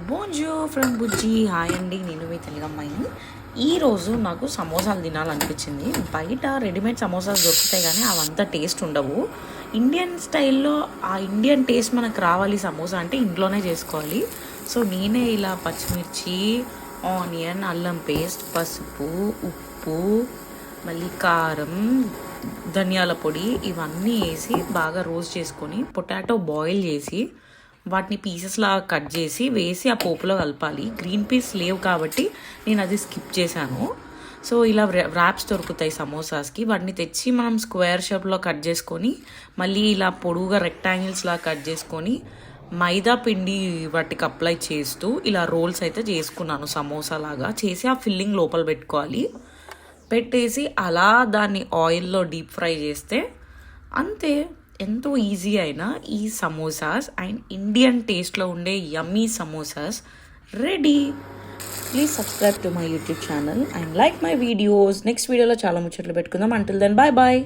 బోంజూర్ from Bujji. Hi అండి, నేను మీ తెలుగమ్మాయిని. ఈరోజు నాకు సమోసాలు తినాలనిపించింది. బయట రెడీమేడ్ సమోసాలు దొరుకుతాయి కానీ అవంతా టేస్ట్ ఉండవు. ఇండియన్ స్టైల్లో ఆ ఇండియన్ టేస్ట్ మనకు రావాలి సమోసా అంటే ఇంట్లోనే చేసుకోవాలి. సో నేనే ఇలా పచ్చిమిర్చి, ఆనియన్, అల్లం పేస్ట్, పసుపు, ఉప్పు, మళ్ళీ కారం, ధనియాల పొడి ఇవన్నీ వేసి బాగా రోస్ట్ చేసుకొని పొటాటో బాయిల్ చేసి వాటిని పీసెస్ లాగా కట్ చేసి వేసి ఆ పోపులో కలపాలి. గ్రీన్ పీస్ లేవు కాబట్టి నేను అది స్కిప్ చేశాను. సో ఇలా ర్యాప్స్ దొరుకుతాయి సమోసాస్కి. వాటిని తెచ్చి మనం స్క్వేర్ షేప్లో కట్ చేసుకొని మళ్ళీ ఇలా పొడువుగా రెక్టాంగిల్స్ లాగా కట్ చేసుకొని మైదా పిండి వాటికి అప్లై చేస్తూ ఇలా రోల్స్ అయితే చేసుకున్నాను. సమోసా లాగా చేసి ఆ ఫిల్లింగ్ లోపల పెట్టేసి అలా దాన్ని ఆయిల్లో డీప్ ఫ్రై చేస్తే అంతే. ఎంతో ఈజీ అయినా ఈ సమోసాస్ అండ్ ఇండియన్ టేస్ట్లో ఉండే yummy samosas ready. Please subscribe to my YouTube channel and like my videos. Next వీడియోలో చాలా ముచ్చట్లు పెట్టుకుందాం. Until then bye bye.